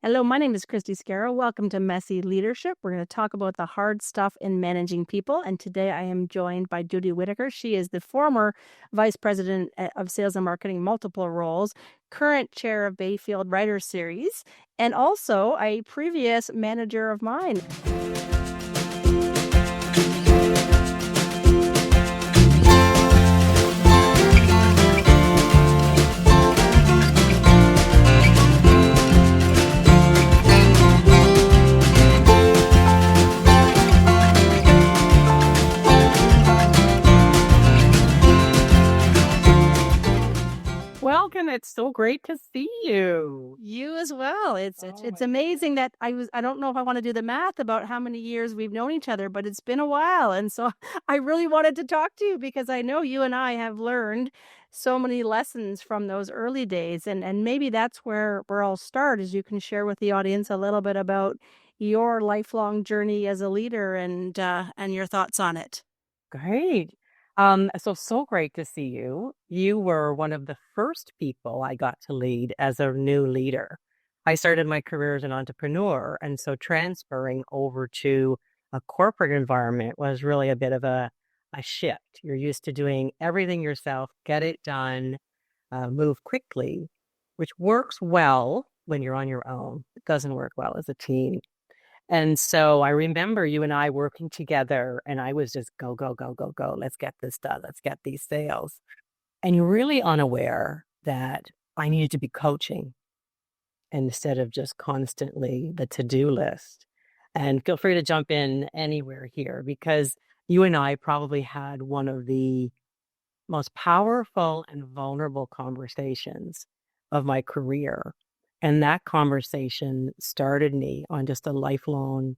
Hello, my name is Christi Scarrow. Welcome to Messy Leadership. We're going to talk about the hard stuff in managing people. And today I am joined by Judy Whittaker. She is the former Vice President of Sales and Marketing, multiple roles, current chair of Bayfield Writers Series, and also a previous manager of mine. Welcome. It's so great to see you. You as well. It's Oh it's my amazing that I don't know if I want to do the math about how many years we've known each other, but it's been a while. And so I really wanted to talk to you because I know you and I have learned so many lessons from those early days. And maybe that's where I'll start, is you can share with the audience a little bit about your lifelong journey as a leader and your thoughts on it. Great. So great to see you. You were one of the first people I got to lead as a new leader. I started my career as an entrepreneur, and so transferring over to a corporate environment was really a bit of a shift. You're used to doing everything yourself, get it done, move quickly, which works well when you're on your own. It doesn't work well as a team. And so I remember you and I working together, and I was just go, go, go, go, go. Let's get this done. Let's get these sales. And you're really unaware that I needed to be coaching instead of just constantly the to-do list. And feel free to jump in anywhere here, because you and I probably had one of the most powerful and vulnerable conversations of my career. And that conversation started me on just a lifelong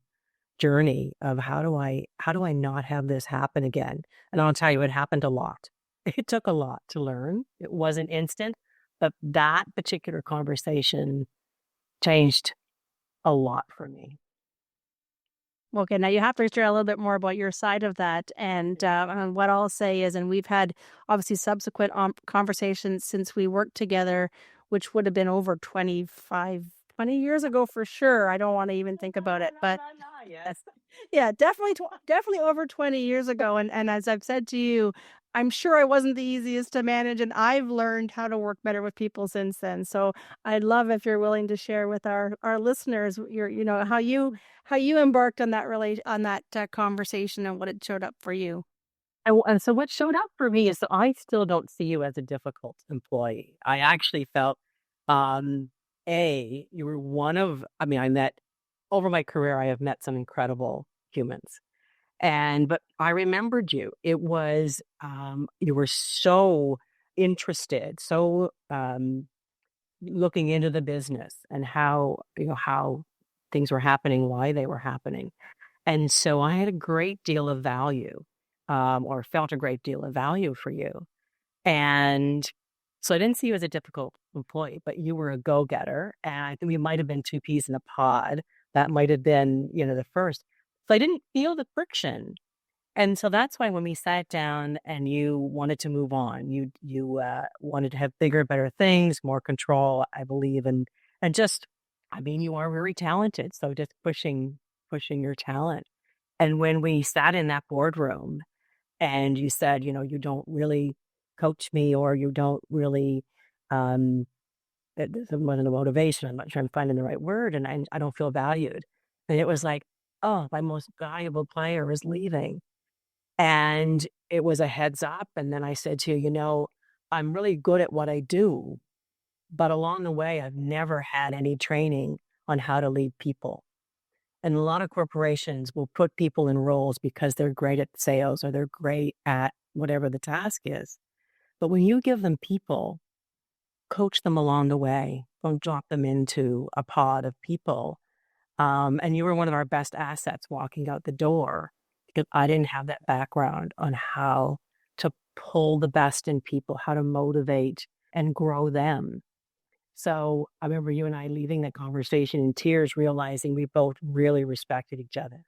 journey of how do I not have this happen again? And I'll tell you, it happened a lot. It took a lot to learn. It wasn't instant, but that particular conversation changed a lot for me. Okay, now you have to share a little bit more about your side of that. And what I'll say is, and we've had obviously subsequent conversations since we worked together, which would have been over 20 years ago for sure. I don't want to even think about it, but Yes. yeah, definitely over 20 years ago. And as I've said to you, I'm sure I wasn't the easiest to manage, and I've learned how to work better with people since then. So I'd love if you're willing to share with our listeners how you embarked on that conversation and what it showed up for you. And so what showed up for me is that I still don't see you as a difficult employee. I actually felt, um, you were I met over my career, I have met some incredible humans. But I remembered you. It was, you were so interested, so looking into the business and how things were happening, why they were happening. And so I had a great deal of value, or felt a great deal of value for you. And so I didn't see you as a difficult employee, but you were a go-getter. And I think we might have been two peas in a pod. That might have been, the first. So I didn't feel the friction. And so that's why when we sat down and you wanted to move on, you wanted to have bigger, better things, more control, I believe, and just, you are very talented. So just pushing your talent. And when we sat in that boardroom and you said, you don't really coach me, or you don't really, um, that this wasn't a motivation. I'm not sure I'm finding the right word, and I don't feel valued. And it was like, oh, my most valuable player is leaving. And it was a heads up. And then I said to you, I'm really good at what I do, but along the way, I've never had any training on how to lead people. And a lot of corporations will put people in roles because they're great at sales or they're great at whatever the task is. But when you give them people, coach them along the way, don't drop them into a pod of people. And you were one of our best assets walking out the door, because I didn't have that background on how to pull the best in people, how to motivate and grow them. So I remember you and I leaving that conversation in tears, realizing we both really respected each other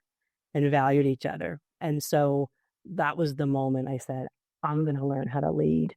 and valued each other. And so that was the moment I said, I'm going to learn how to lead.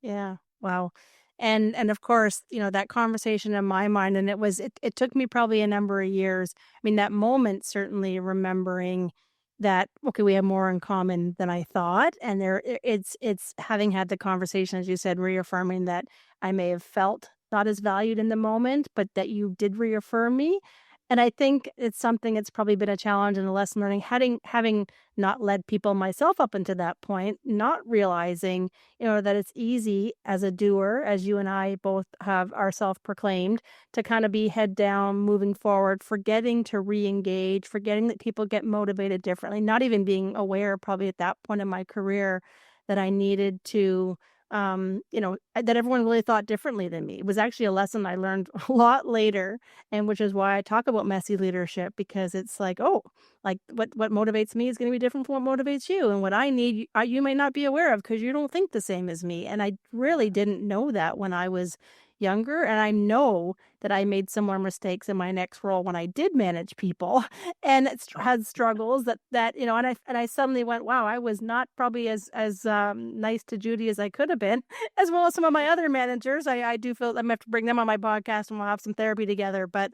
Yeah. Wow. And of course, that conversation in my mind, and it took me probably a number of years. I mean, that moment, certainly remembering that, okay, we have more in common than I thought. And it's having had the conversation, as you said, reaffirming that I may have felt not as valued in the moment, but that you did reaffirm me. And I think it's something it's probably been a challenge and a lesson learning, having not led people myself up until that point, not realizing, that it's easy as a doer, as you and I both have our self-proclaimed, to kind of be head down, moving forward, forgetting to re-engage, forgetting that people get motivated differently, not even being aware probably at that point in my career that I needed to that everyone really thought differently than me. It was actually a lesson I learned a lot later, and which is why I talk about messy leadership, because it's like, oh, like what motivates me is going to be different from what motivates you, and what I need, you may not be aware of because you don't think the same as me. And I really didn't know that when I was younger, and I know that I made similar mistakes in my next role when I did manage people, and had struggles and I suddenly went, wow, I was not probably as nice to Judy as I could have been, as well as some of my other managers. I do feel I'm gonna have to bring them on my podcast and we'll have some therapy together. But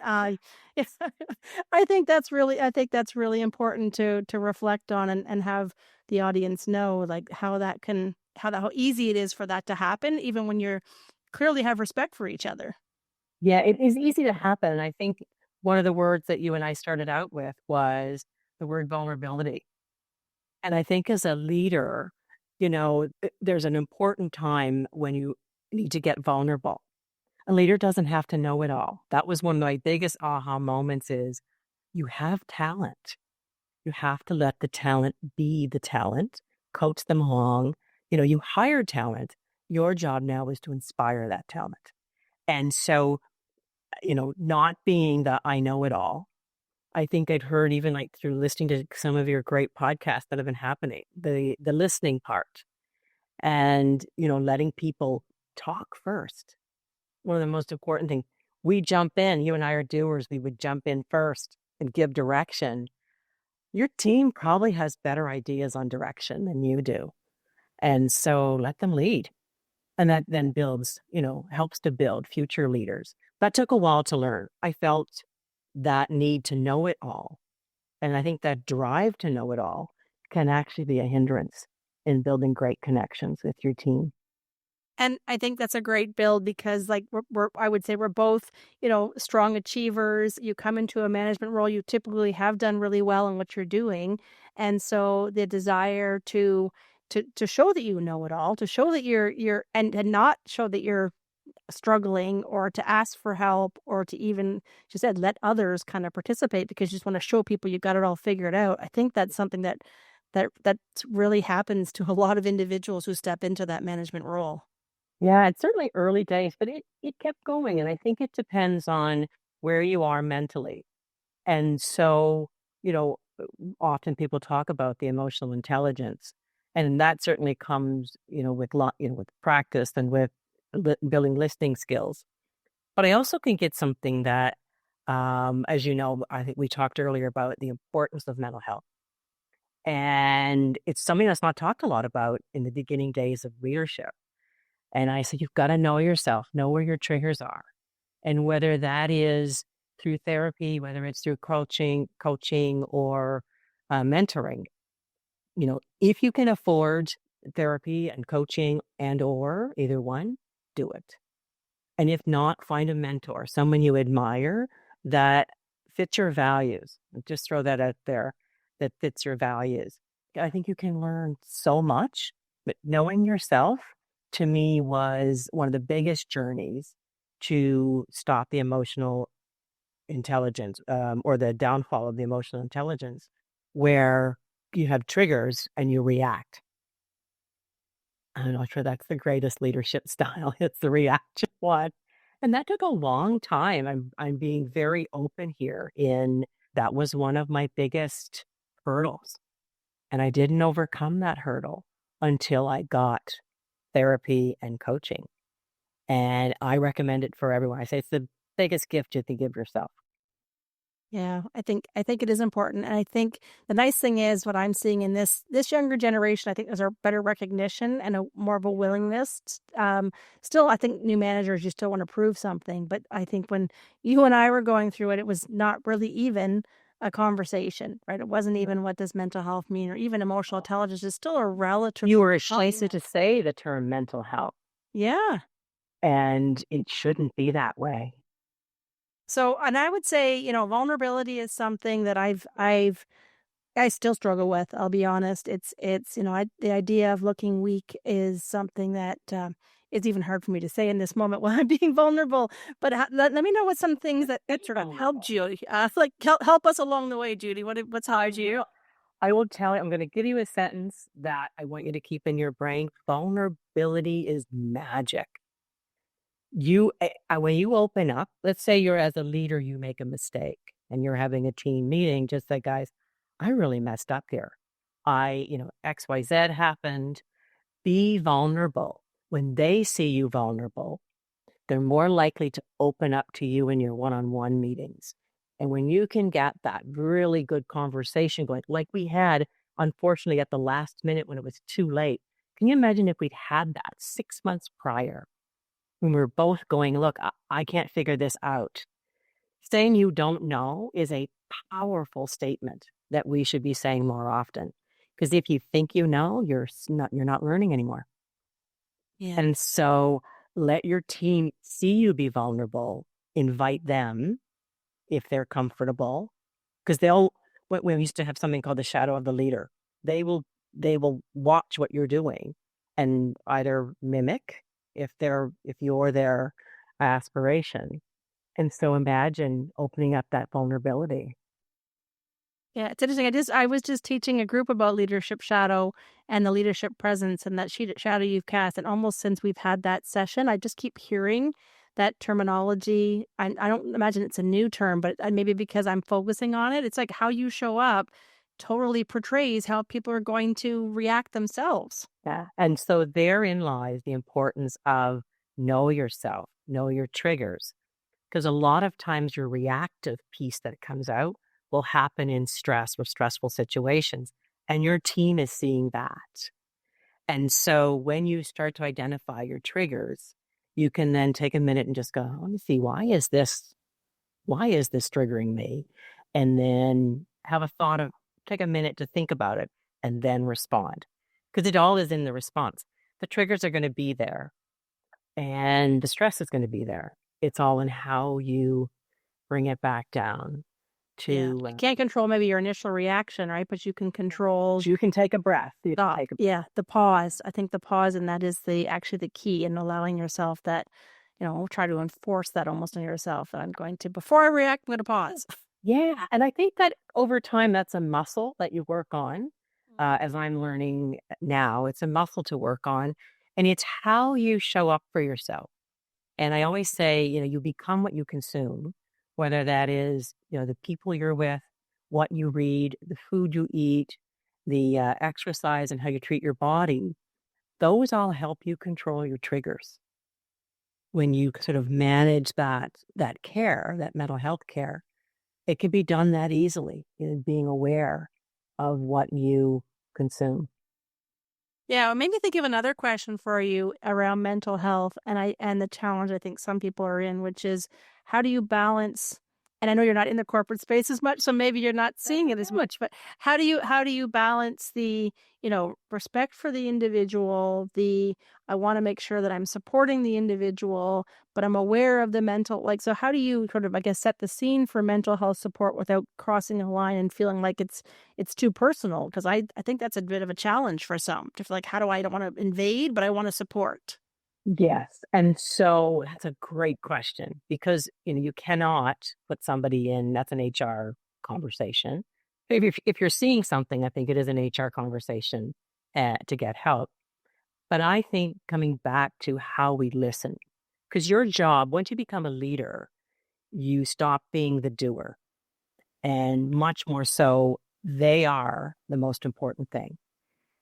it's, I think that's really important to reflect on, and have the audience know, like, how easy it is for that to happen, even when you're clearly have respect for each other. Yeah, it is easy to happen. And I think one of the words that you and I started out with was the word vulnerability. And I think as a leader, there's an important time when you need to get vulnerable. A leader doesn't have to know it all. That was one of my biggest aha moments is you have talent. You have to let the talent be the talent, coach them along. You hire talent. Your job now is to inspire that talent. And so, not being the I know it all. I think I'd heard even like through listening to some of your great podcasts that have been happening, the listening part and, letting people talk first. One of the most important things, we jump in, you and I are doers, we would jump in first and give direction. Your team probably has better ideas on direction than you do. And so let them lead. And that then builds, helps to build future leaders. That took a while to learn. I felt that need to know it all. And I think that drive to know it all can actually be a hindrance in building great connections with your team. And I think that's a great build because, like, I would say we're both, strong achievers. You come into a management role, you typically have done really well in what you're doing. And so the desire to show that you know it all, to show that you're and not show that you're struggling, or to ask for help, or to even, she said, let others kind of participate because you just want to show people you got it all figured out. I think that's something that really happens to a lot of individuals who step into that management role. Yeah, it's certainly early days, but it kept going. And I think it depends on where you are mentally. And so, often people talk about the emotional intelligence, and that certainly comes, with practice and with building listening skills. But I also think it's something that, as you know, I think we talked earlier about the importance of mental health. And it's something that's not talked a lot about in the beginning days of leadership. And I said, you've got to know yourself, know where your triggers are. And whether that is through therapy, whether it's through coaching or mentoring, if you can afford therapy and coaching and or either one, do it. And if not, find a mentor, someone you admire that fits your values. Just throw that out there, that fits your values. I think you can learn so much, but knowing yourself to me was one of the biggest journeys to stop the emotional intelligence or the downfall of the emotional intelligence, where you have triggers and you react. I'm not sure that's the greatest leadership style. It's the reaction one. And that took a long time. I'm being very open here in that was one of my biggest hurdles. And I didn't overcome that hurdle until I got therapy and coaching. And I recommend it for everyone. I say it's the biggest gift you can give yourself. Yeah, I think it is important, and I think the nice thing is what I'm seeing in this younger generation. I think there's a better recognition and a more of a willingness. Still, I think new managers, you still want to prove something, but I think when you and I were going through it, it was not really even a conversation, right? It wasn't even what does mental health mean, or even emotional intelligence is still a relative. You were ashamed to say the term mental health, Yeah. and it shouldn't be that way. So, and I would say, vulnerability is something that I still struggle with, I'll be honest. The idea of looking weak is something that, is even hard for me to say in this moment while I'm being vulnerable. But let me know what some things that sort of helped you, like, help us along the way, Judy. What's helped you? I will tell you, I'm going to give you a sentence that I want you to keep in your brain. Vulnerability is magic. When you open up, let's say you're as a leader, you make a mistake and you're having a team meeting, just say, guys, I really messed up here. XYZ happened. Be vulnerable. When they see you vulnerable, they're more likely to open up to you in your one-on-one meetings. And when you can get that really good conversation going, like we had, unfortunately, at the last minute when it was too late, can you imagine if we'd had that 6 months prior when we were both going, look, I can't figure this out. Saying you don't know is a powerful statement that we should be saying more often. Because if you think you know, you're not learning anymore. Yeah. And so let your team see you be vulnerable, invite them if they're comfortable, because we used to have something called the shadow of the leader. They will watch what you're doing and either mimic if you're their aspiration. And so imagine opening up that vulnerability. Yeah, it's interesting. I was just teaching a group about leadership shadow and the leadership presence and that shadow you've cast. And almost since we've had that session, I just keep hearing that terminology. I don't imagine it's a new term, but maybe because I'm focusing on it, it's like how you show up totally portrays how people are going to react themselves. Yeah. And so therein lies the importance of know yourself, know your triggers. Because a lot of times your reactive piece that comes out will happen in stress or stressful situations. And your team is seeing that. And so when you start to identify your triggers, you can then take a minute and just go, let me see, why is this triggering me? And then take a minute to think about it and then respond. Because it all is in the response. The triggers are going to be there and the stress is going to be there. It's all in how you bring it back down Yeah. to You can't control maybe your initial reaction, right? But you can control you can take a breath. stop. Yeah, the pause. I think the pause, and that is actually the key in allowing yourself that, try to enforce that almost on yourself. And I'm going to, before I react, I'm going to pause. Yeah. And I think that over time, that's a muscle that you work on. As I'm learning now, it's a muscle to work on. And it's how you show up for yourself. And I always say, you become what you consume, whether that is, the people you're with, what you read, the food you eat, the exercise and how you treat your body. Those all help you control your triggers. When you sort of manage that care, that mental health care, it can be done that easily, being aware of what you consume. Yeah, it made me think of another question for you around mental health and the challenge I think some people are in, which is how do you balance, and I know you're not in the corporate space as much, so maybe you're not seeing it as much, but how do you balance the, respect for the individual, I want to make sure that I'm supporting the individual, but I'm aware of the mental, like, so how do you sort of, I guess, set the scene for mental health support without crossing a line and feeling like it's too personal? Because I think that's a bit of a challenge for some to feel like, I don't want to invade, but I want to support. Yes. And so that's a great question because, you cannot put somebody in, that's an HR conversation. If you're seeing something, I think it is an HR conversation to get help. But I think coming back to how we listen, because your job, once you become a leader, you stop being the doer and much more so they are the most important thing.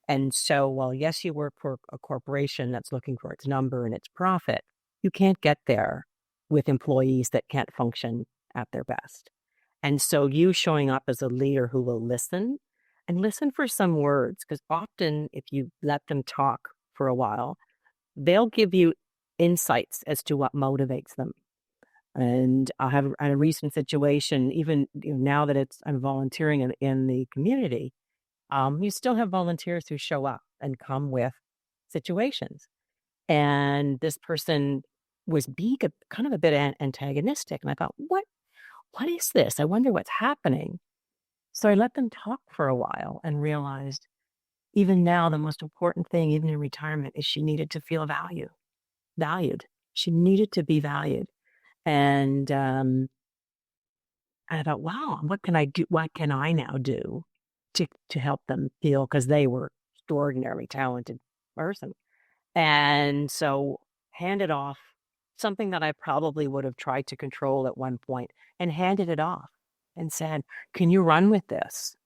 And so, while yes, you work for a corporation that's looking for its number and its profit, you can't get there with employees that can't function at their best. And so you showing up as a leader who will listen and listen for some words, because often if you let them talk for a while, they'll give you insights as to what motivates them. And I have had a recent situation, even now that I'm volunteering in the community, you still have volunteers who show up and come with situations. And this person was being kind of a bit antagonistic. And I thought, what is this? I wonder what's happening. So I let them talk for a while and realized even now, the most important thing, even in retirement, is she needed to feel valued. She needed to be valued. And I thought, wow, what can I do? What can I now do to help them feel? Because they were extraordinarily talented person. And so handed off something that I probably would have tried to control at one point and handed it off and said, can you run with this?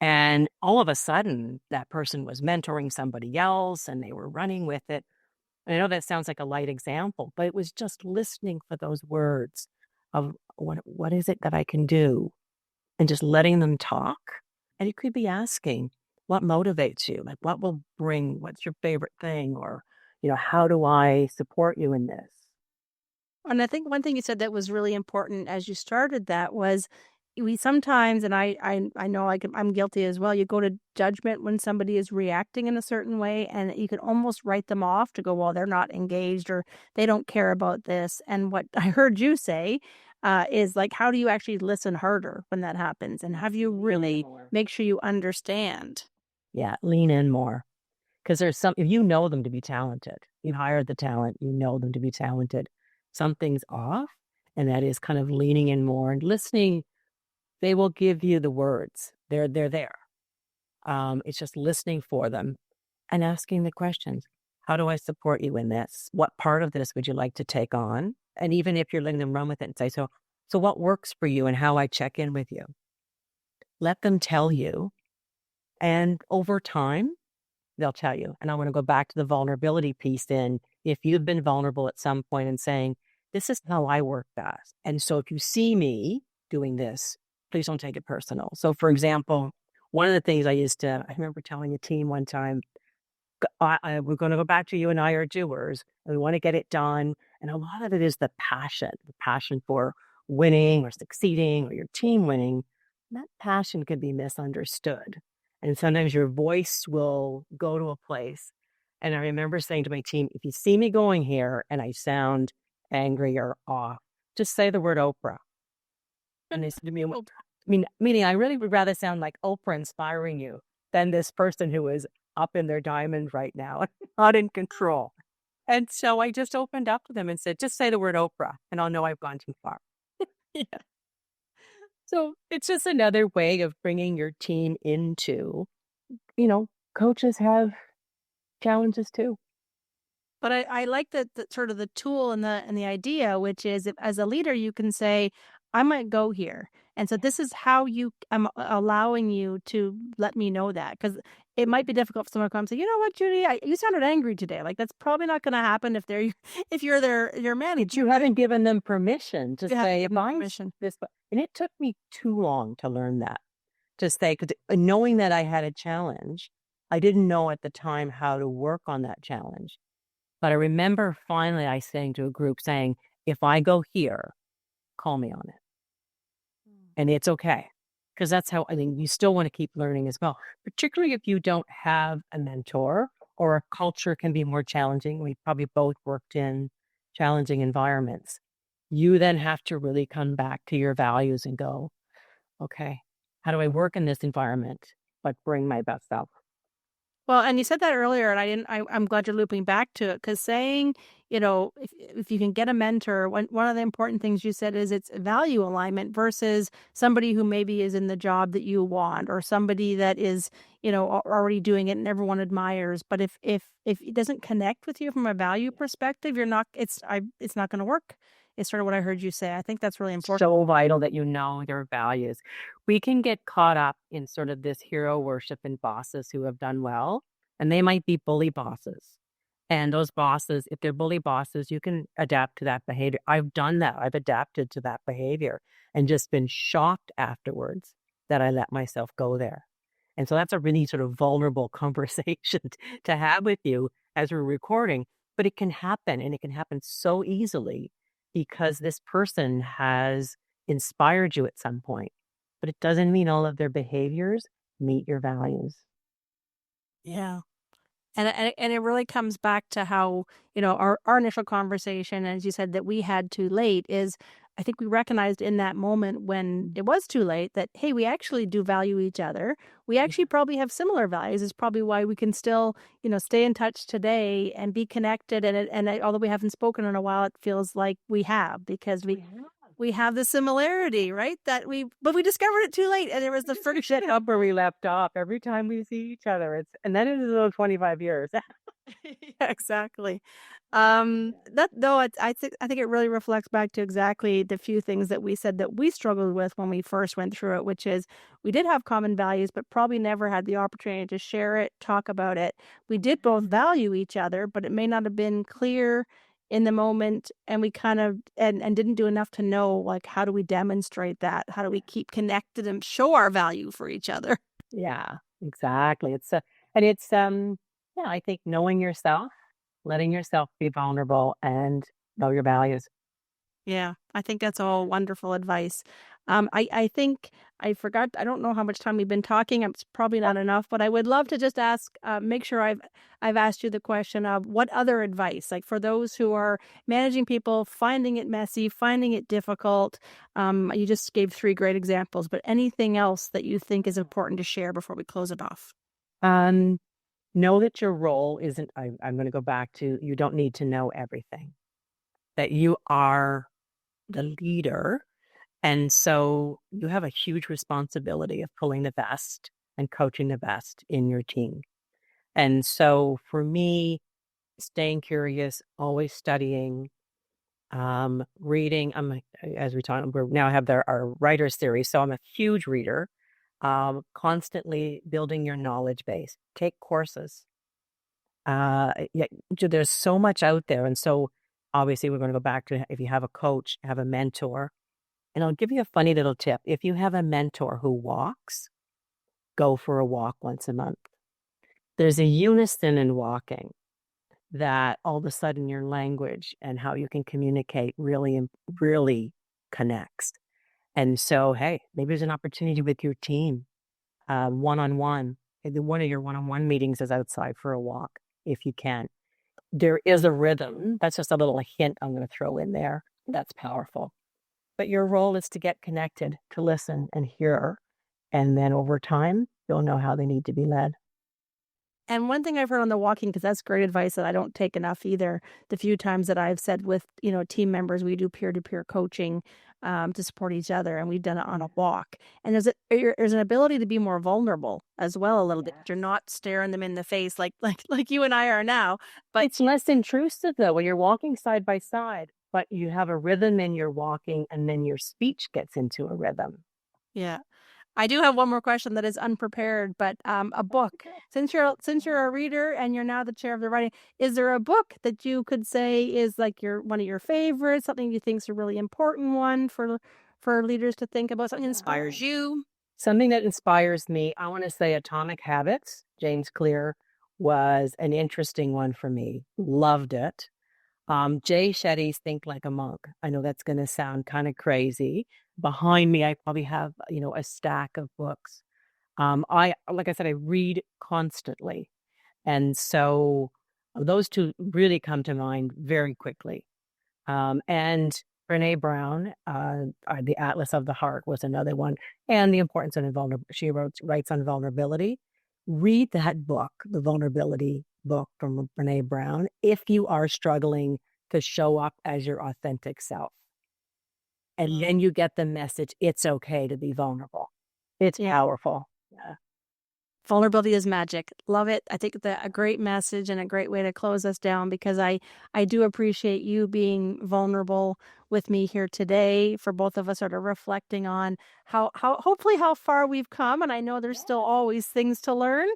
And all of a sudden, that person was mentoring somebody else and they were running with it. And I know that sounds like a light example, but it was just listening for those words of what is it that I can do, and just letting them talk. And you could be asking, what motivates you? Like, what's your favorite thing? Or, how do I support you in this? And I think one thing you said that was really important as you started that was we sometimes, and I know I'm guilty as well. You go to judgment when somebody is reacting in a certain way, and you can almost write them off to go, well, they're not engaged or they don't care about this. And what I heard you say is like, how do you actually listen harder when that happens, and have you really make sure you understand? Yeah, lean in more. Because if you know them to be talented, you hired the talent, you know them to be talented, something's off. And that is kind of leaning in more and listening. They will give you the words. They're there. It's just listening for them and asking the questions. How do I support you in this? What part of this would you like to take on? And even if you're letting them run with it and say, so what works for you and how I check in with you? Let them tell you. And over time, they'll tell you. And I want to go back to the vulnerability piece then. If you've been vulnerable at some point and saying, this is how I work best. And so if you see me doing this, please don't take it personal. So for example, one of the things I remember telling a team one time, we're going to go back to you and I are doers, and we want to get it done. And a lot of it is the passion for winning or succeeding or your team winning. That passion can be misunderstood. And sometimes your voice will go to a place. And I remember saying to my team, if you see me going here and I sound angry or off, just say the word Oprah. And they said to me, meaning I really would rather sound like Oprah inspiring you than this person who is up in their diamond right now, not in control. And so I just opened up to them and said, just say the word Oprah and I'll know I've gone too far. Yeah. So it's just another way of bringing your team into, coaches have challenges too. But I like the sort of the tool and the idea, which is if as a leader you can say, I might go here. And so this is how I'm allowing you to let me know that, because it might be difficult for someone to come and say, you know what, Judy, you sounded angry today. Like that's probably not going to happen if they're if you're your manager. But you haven't given them permission to say, if I'm permission. this, and it took me too long to learn that. To say, because knowing that I had a challenge, I didn't know at the time how to work on that challenge. But I remember finally I saying to a group saying, if I go here, call me on it. And it's okay. Because that's how, you still want to keep learning as well, particularly if you don't have a mentor or a culture can be more challenging. We probably both worked in challenging environments. You then have to really come back to your values and go, okay, how do I work in this environment, but bring my best self? Well, and you said that earlier, and I'm glad you're looping back to it, because saying, if you can get a mentor, one of the important things you said is it's value alignment versus somebody who maybe is in the job that you want, or somebody that is, already doing it and everyone admires. But if it doesn't connect with you from a value perspective, it's not going to work. It's sort of what I heard you say. I think that's really important. So vital that you know your values. We can get caught up in sort of this hero worship and bosses who have done well, and they might be bully bosses. And those bosses, if they're bully bosses, you can adapt to that behavior. I've done that. I've adapted to that behavior and just been shocked afterwards that I let myself go there. And so that's a really sort of vulnerable conversation to have with you as we're recording. But it can happen, and it can happen so easily because this person has inspired you at some point. But it doesn't mean all of their behaviors meet your values. Yeah. And it really comes back to how, our initial conversation, as you said, that we had too late is, I think we recognized in that moment when it was too late that, hey, we actually do value each other. We actually probably have similar values. Is probably why we can still, stay in touch today and be connected. Although we haven't spoken in a while, it feels like we have, because we have the similarity, right? But we discovered it too late, and it was the friction. Up where we left off every time we see each other. And then it is about 25 years. Yeah, exactly. That though, I think it really reflects back to exactly the few things that we said that we struggled with when we first went through it, which is we did have common values, but probably never had the opportunity to share it, talk about it. We did both value each other, but it may not have been clear in the moment, and we kind of and didn't do enough to know, like, how do we demonstrate that? How do we keep connected and show our value for each other? Yeah, exactly. Yeah, I think knowing yourself, letting yourself be vulnerable and know your values. Yeah, I think that's all wonderful advice. I think I forgot. I don't know how much time we've been talking. It's probably not enough, but I would love to just ask, make sure I've asked you the question of what other advice, like for those who are managing people, finding it messy, finding it difficult. You just gave 3 great examples, but anything else that you think is important to share before we close it off? Um, know that your role isn't, I'm going to go back to, you don't need to know everything, that you are the leader. And so you have a huge responsibility of pulling the best and coaching the best in your team. And so for me, staying curious, always studying, reading. As we talk, we now have our writer series. So I'm a huge reader, constantly building your knowledge base, take courses. Yeah, there's so much out there. And so obviously we're going to go back to, if you have a coach, have a mentor. And I'll give you a funny little tip. If you have a mentor who walks, go for a walk once a month. There's a unison in walking that all of a sudden your language and how you can communicate really connects. And so, hey, maybe there's an opportunity with your team, one-on-one. Maybe one of your one-on-one meetings is outside for a walk, if you can. There is a rhythm. That's just a little hint I'm going to throw in there. That's powerful. But your role is to get connected, to listen and hear. And then over time, you'll know how they need to be led. And one thing I've heard on the walking, because that's great advice that I don't take enough either, the few times that I've said with, team members, we do peer-to-peer coaching to support each other, and we've done it on a walk. And there's an ability to be more vulnerable as well a little bit. You're not staring them in the face like you and I are now. But it's less intrusive, though, when you're walking side by side, but you have a rhythm in your walking, and then your speech gets into a rhythm. Yeah. I do have one more question that is unprepared, but a book. Since you're a reader and you're now the chair of the writing, is there a book that you could say is like one of your favorites, something you think is a really important one for leaders to think about, something that inspires you? Something that inspires me, I want to say Atomic Habits. James Clear was an interesting one for me. Loved it. Shetty's Think Like a Monk. I know that's going to sound kind of crazy. Behind me, I probably have, a stack of books. Like I said, I read constantly. And so those 2 really come to mind very quickly. And Brené Brown, The Atlas of the Heart was another one. And The Importance of Invulnerability. She writes on vulnerability. Read that book, the vulnerability book from Brené Brown, if you are struggling to show up as your authentic self. And then you get the message, it's okay to be vulnerable. It's powerful. Yeah. Vulnerability is magic. Love it. I think that a great message and a great way to close us down, because I do appreciate you being vulnerable with me here today, for both of us sort of reflecting on how hopefully how far we've come. And I know there's still always things to learn,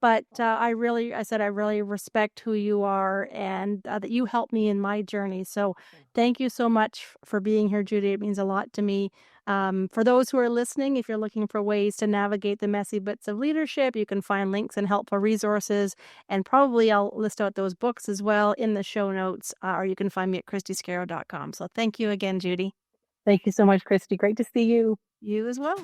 But I said, I really respect who you are and that you helped me in my journey. So thank you so much for being here, Judy. It means a lot to me. For those who are listening, if you're looking for ways to navigate the messy bits of leadership, you can find links and helpful resources. And probably I'll list out those books as well in the show notes, or you can find me at christyscarrow.com. So thank you again, Judy. Thank you so much, Christy. Great to see you. You as well.